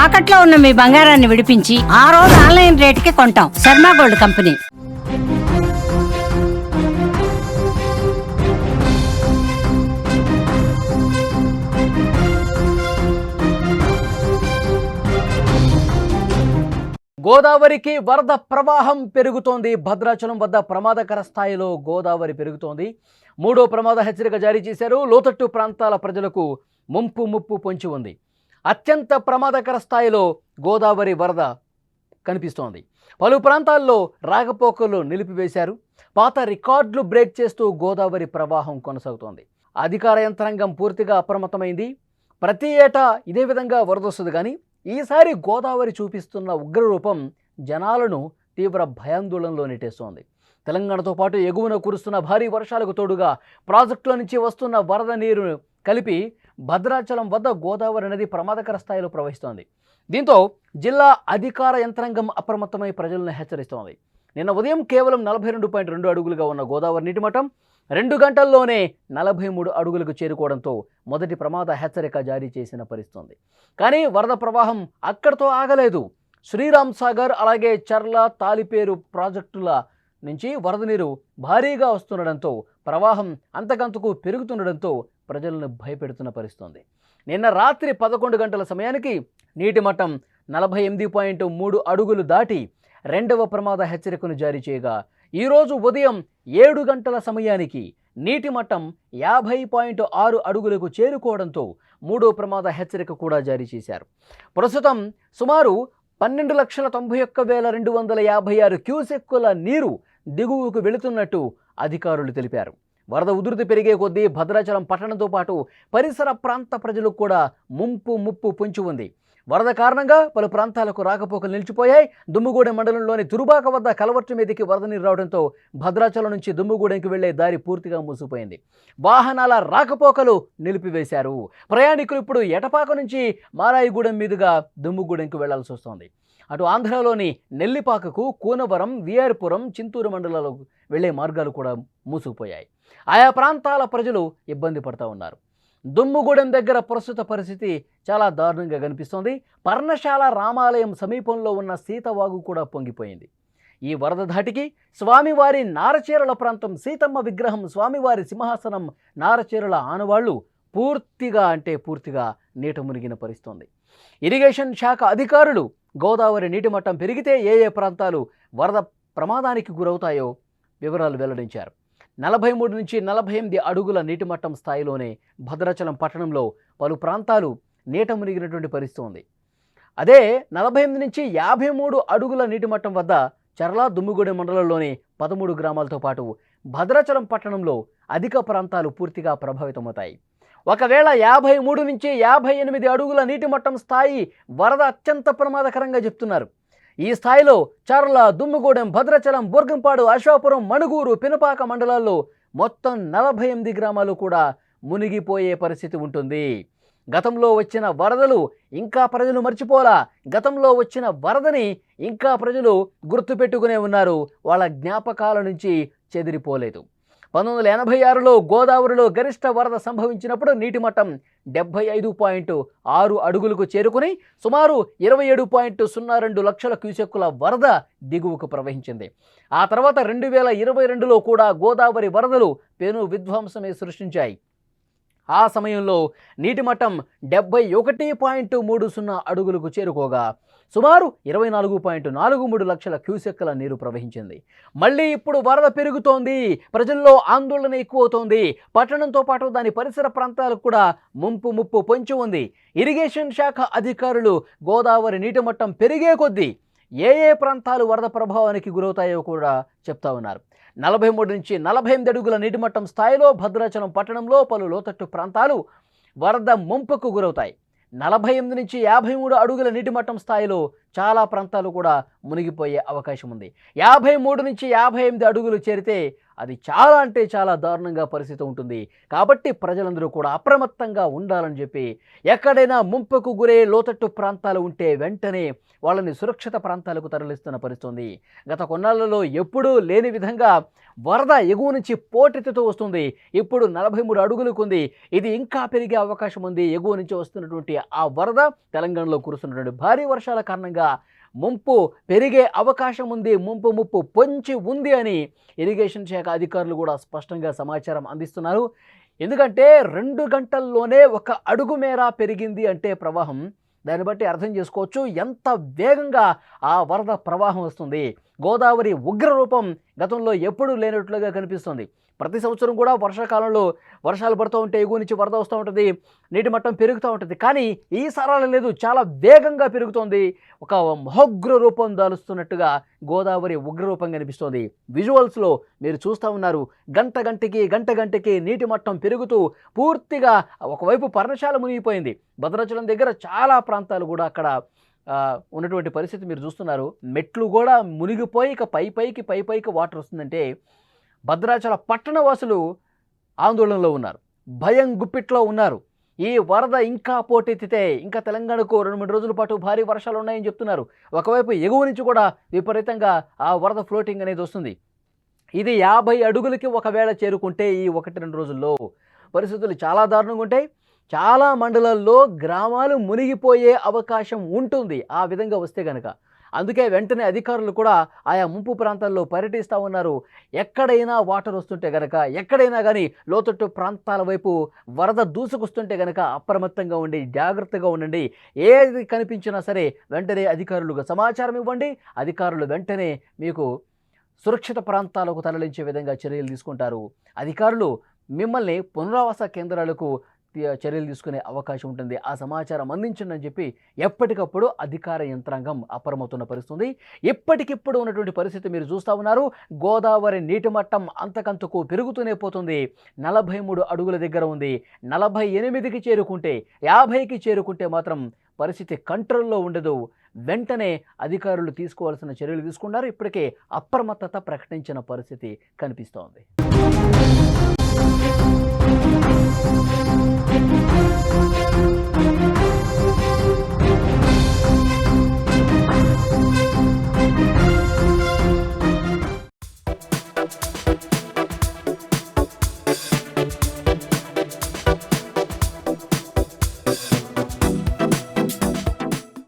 తాకట్లో ఉన్న మీ బంగారాన్ని విడిపించి ఆ రోజు ఆన్లైన్ రేటుకి కొంటాం. Sharma gold company. గోదావరికి వరద ప్రవాహం పెరుగుతోంది. భద్రాచలం వద్ద ప్రమాదకర స్థాయిలో గోదావరి పెరుగుతోంది. మూడో ప్రమాద హెచ్చరిక జారీ చేశారు. లోతట్టు ప్రాంతాల ప్రజలకు ముప్పు పొంచి ఉంది. అత్యంత ప్రమాదకర స్థాయిలో గోదావరి వరద కనిపిస్తోంది. పలు ప్రాంతాల్లో రాకపోకలు నిలిపివేశారు. పాత రికార్డులు బ్రేక్ చేస్తూ గోదావరి ప్రవాహం కొనసాగుతోంది. అధికార యంత్రాంగం పూర్తిగా అప్రమత్తమైంది. ప్రతి ఏటా ఇదే విధంగా వరద వస్తుంది, కానీ ఈసారి గోదావరి చూపిస్తున్న ఉగ్రరూపం జనాలను తీవ్ర భయాందోళనలో నెట్టేస్తోంది. తెలంగాణతో పాటు ఎగువన కురుస్తున్న భారీ వర్షాలకు తోడుగా ప్రాజెక్టుల నుంచి వస్తున్న వరద నీరు కలిపి భద్రాచలం వద్ద గోదావరి నది ప్రమాదకర స్థాయిలో ప్రవహిస్తోంది. దీంతో జిల్లా అధికార యంత్రాంగం అప్రమత్తమై ప్రజలను హెచ్చరిస్తోంది. నిన్న ఉదయం కేవలం 42.2 అడుగులుగా ఉన్న గోదావరి నీటి మట్టం 2 గంటల్లోనే 43 అడుగులకు చేరుకోవడంతో మొదటి ప్రమాద హెచ్చరిక జారీ చేసిన పరిస్థితి. కానీ వరద ప్రవాహం అక్కడితో ఆగలేదు. శ్రీరామ్ సాగర్ అలాగే చర్ల తాలిపేరు ప్రాజెక్టుల నుంచి వరద నీరు భారీగా వస్తుండడంతో ప్రవాహం అంతకంతకు పెరుగుతుండడంతో ప్రజలను భయపెడుతున్న పరిస్థితి. నిన్న రాత్రి 11 గంటల సమయానికి నీటి మట్టం 48.3 అడుగులు దాటి రెండవ ప్రమాద హెచ్చరికను జారీ చేయగా, ఈరోజు ఉదయం 7 గంటల సమయానికి నీటి మట్టం 50.6 అడుగులకు చేరుకోవడంతో మూడో ప్రమాద హెచ్చరిక కూడా జారీ చేశారు. ప్రస్తుతం సుమారు 12,91,256 క్యూసెక్కుల నీరు దిగువకు వెళుతున్నట్టు అధికారులు తెలిపారు. వరద ఉధృతి పెరిగే కొద్దీ భద్రాచలం పట్టణంతో పాటు పరిసర ప్రాంత ప్రజలకు కూడా ముప్పు పొంచి ఉంది. వరద కారణంగా పలు ప్రాంతాలకు రాకపోకలు నిలిచిపోయాయి. దుమ్ముగూడెం మండలంలోని తురుబాక వద్ద కలవర్టు మీదకి వరద నీరు రావడంతో భద్రాచలం నుంచి దుమ్ముగూడెంకి వెళ్లే దారి పూర్తిగా మూసిపోయింది. వాహనాల రాకపోకలు నిలిపివేశారు. ప్రయాణికులు ఇప్పుడు ఎటపాక నుంచి మారాయిగూడెం మీదుగా దుమ్ముగూడెంకి వెళ్లాల్సి వస్తోంది. అటు ఆంధ్రలోని నెల్లిపాకకు, కూనవరం, విఆర్పురం, చింతూరు మండలాలకు వెళ్లే మార్గాలు కూడా మూసుకుపోయాయి. ఆయా ప్రాంతాల ప్రజలు ఇబ్బంది పడుతూ ఉన్నారు. దుమ్ముగూడెం దగ్గర ప్రస్తుత పరిస్థితి చాలా దారుణంగా కనిపిస్తోంది. పర్ణశాల రామాలయం సమీపంలో ఉన్న సీతవాగు కూడా పొంగిపోయింది. ఈ వరద ధాటికి స్వామివారి నారచీరల ప్రాంతం, సీతమ్మ విగ్రహం, స్వామివారి సింహాసనం, నారచీరల ఆనవాళ్లు పూర్తిగా నీట మునిగిన పరిస్థితి. ఇరిగేషన్ శాఖ అధికారులు గోదావరి నీటి మట్టం పెరిగితే ఏ ప్రాంతాలు వరద ప్రమాదానికి గురవుతాయో వివరాలు వెల్లడించారు. 43 నుంచి 48 అడుగుల నీటి మట్టం స్థాయిలోనే భద్రాచలం పట్టణంలో పలు ప్రాంతాలు నీట మునిగినటువంటి పరిస్థితి ఉంది. అదే 48 నుంచి 53 అడుగుల నీటి మట్టం వద్ద చర్ల, దుమ్ముగూడెం మండలంలోని 13 గ్రామాలతో పాటు భద్రాచలం పట్టణంలో అధిక ప్రాంతాలు పూర్తిగా ప్రభావితమవుతాయి. ఒకవేళ 53 నుంచి 58 అడుగుల నీటి మట్టం స్థాయి వరద అత్యంత ప్రమాదకరంగా చెప్తున్నారు. ఈ స్థాయిలో చర్ల, దుమ్ముగూడెం, భద్రాచలం, బోర్గంపాడు, అశ్వాపురం, మణుగూరు, పినపాక మండలాల్లో మొత్తం 48 గ్రామాలు కూడా మునిగిపోయే పరిస్థితి ఉంటుంది. గతంలో వచ్చిన వరదలు ఇంకా ప్రజలు మర్చిపోలా. గతంలో వచ్చిన వరదని ఇంకా ప్రజలు గుర్తుపెట్టుకునే ఉన్నారు. వాళ్ళ జ్ఞాపకాల నుంచి చెదిరిపోలేదు. 1986లో గోదావరిలో గరిష్ట వరద సంభవించినప్పుడు నీటి మట్టం 75.6 అడుగులకు చేరుకుని సుమారు 27.02 లక్షల క్యూసెక్కుల వరద దిగువకు ప్రవహించింది. ఆ తర్వాత 2022లో కూడా గోదావరి వరదలు పెను విధ్వంసమే సృష్టించాయి. ఆ సమయంలో నీటి మట్టం 71.30 అడుగులకు చేరుకోగా సుమారు 24.43 లక్షల క్యూసెక్కుల నీరు ప్రవహించింది. మళ్ళీ ఇప్పుడు వరద పెరుగుతోంది. ప్రజల్లో ఆందోళన ఎక్కువవుతోంది. పట్టణంతో పాటు దాని పరిసర ప్రాంతాలకు కూడా ముప్పు పొంచి ఉంది. ఇరిగేషన్ శాఖ అధికారులు గోదావరి నీటి మట్టం పెరిగే కొద్దీ ఏ ప్రాంతాలు వరద ప్రభావానికి గురవుతాయో కూడా చెప్తా ఉన్నారు. 43 నుంచి 48 అడుగుల నీటి మట్టం స్థాయిలో భద్రాచలం పట్టణంలో పలు లోతట్టు ప్రాంతాలు వరద ముంపుకు గురవుతాయి. 48 నుంచి 53 అడుగుల నీటి మట్టం స్థాయిలో చాలా ప్రాంతాలు కూడా మునిగిపోయే అవకాశం ఉంది. 53 నుంచి 58 అడుగులు చేరితే అది చాలా అంటే చాలా దారుణంగా పరిస్థితి ఉంటుంది. కాబట్టి ప్రజలందరూ కూడా అప్రమత్తంగా ఉండాలని చెప్పి, ఎక్కడైనా ముంపుకు గురే లోతట్టు ప్రాంతాలు ఉంటే వెంటనే వాళ్ళని సురక్షిత ప్రాంతాలకు తరలిస్తున్న పరిస్థితి ఉంది. గత కొన్నాళ్లలో ఎప్పుడూ లేని విధంగా వరద ఎగువ నుంచి పోటెత్తుతూ వస్తుంది. ఇప్పుడు 43 అడుగులకు ఉంది. ఇది ఇంకా పెరిగే అవకాశం ఉంది. ఎగువ నుంచి వస్తున్నటువంటి ఆ వరద తెలంగాణలో కురుస్తున్నటువంటి భారీ వర్షాల కారణంగా ముంపు పెరిగే అవకాశం ఉంది. ముప్పు పొంచి ఉంది అని ఇరిగేషన్ శాఖ అధికారులు కూడా స్పష్టంగా సమాచారం అందిస్తున్నారు. ఎందుకంటే 2 గంటల్లోనే 1 అడుగు మేర పెరిగింది అంటే ప్రవాహం, దాన్ని బట్టి అర్థం చేసుకోవచ్చు ఎంత వేగంగా ఆ వరద ప్రవాహం వస్తుంది. గోదావరి ఉగ్రరూపం గతంలో ఎప్పుడూ లేనట్లుగా కనిపిస్తుంది. ప్రతి సంవత్సరం కూడా వర్షాకాలంలో వర్షాలు పడుతూ ఉంటే ఎగువ నుంచి వరద వస్తూ ఉంటుంది, నీటి మట్టం పెరుగుతూ ఉంటుంది. కానీ ఈసారి అలా లేదు, చాలా వేగంగా పెరుగుతోంది. ఒక మహోగ్ర రూపం దాలుస్తున్నట్టుగా గోదావరి ఉగ్రరూపం కనిపిస్తోంది. విజువల్స్లో మీరు చూస్తూ ఉన్నారు. గంటకి నీటి మట్టం పెరుగుతూ పూర్తిగా ఒకవైపు పర్ణశాల మునిగిపోయింది. భద్రాచలం దగ్గర చాలా ప్రాంతాలు కూడా అక్కడ ఉన్నటువంటి పరిస్థితి మీరు చూస్తున్నారు. మెట్లు కూడా మునిగిపోయి ఇక పైపైకి వాటర్ వస్తుందంటే భద్రాచల పట్టణ వాసులు ఆందోళనలో ఉన్నారు, భయం గుప్పిట్లో ఉన్నారు. ఈ వరద ఇంకా పోటెత్తితే ఇంకా తెలంగాణకు 2-3 రోజుల పాటు భారీ వర్షాలు ఉన్నాయని చెప్తున్నారు. ఒకవైపు ఎగువ నుంచి కూడా విపరీతంగా ఆ వరద ఫ్లోటింగ్ అనేది వస్తుంది. ఇది 50 అడుగులకి ఒకవేళ చేరుకుంటే ఈ 1-2 రోజుల్లో పరిస్థితులు చాలా దారుణంగా ఉంటాయి. చాలా మండలాల్లో గ్రామాలు మునిగిపోయే అవకాశం ఉంటుంది ఆ విధంగా వస్తే కనుక. అందుకే వెంటనే అధికారులు కూడా ఆయా ముంపు ప్రాంతాల్లో పర్యటిస్తూ ఉన్నారు. ఎక్కడైనా వాటర్ వస్తుంటే కనుక, ఎక్కడైనా కానీ లోతట్టు ప్రాంతాల వైపు వరద దూసుకొస్తుంటే కనుక అప్రమత్తంగా ఉండి జాగ్రత్తగా ఉండండి. ఏది కనిపించినా సరే వెంటనే అధికారులకు సమాచారం ఇవ్వండి. అధికారులు వెంటనే మీకు సురక్షిత ప్రాంతాలకు తరలించే విధంగా చర్యలు తీసుకుంటారు. అధికారులు మిమ్మల్ని పునరావాస కేంద్రాలకు చర్యలు తీసుకునే అవకాశం ఉంటుంది. ఆ సమాచారం అందించండి అని చెప్పి ఎప్పటికప్పుడు అధికార యంత్రాంగం అప్రమత్తమైన పరిస్థితుంది. ఇప్పటికిప్పుడు ఉన్నటువంటి పరిస్థితి మీరు చూస్తూ ఉన్నారు. గోదావరి నీటి మట్టం అంతకంతకు పెరుగుతూనే పోతుంది. 43 అడుగుల దగ్గర ఉంది. 48కి చేరుకుంటే, 50కి చేరుకుంటే మాత్రం పరిస్థితి కంట్రోల్లో ఉండదు. వెంటనే అధికారులు తీసుకోవాల్సిన చర్యలు తీసుకున్నారు. ఇప్పటికే అప్రమత్తత ప్రకటించిన పరిస్థితి కనిపిస్తోంది.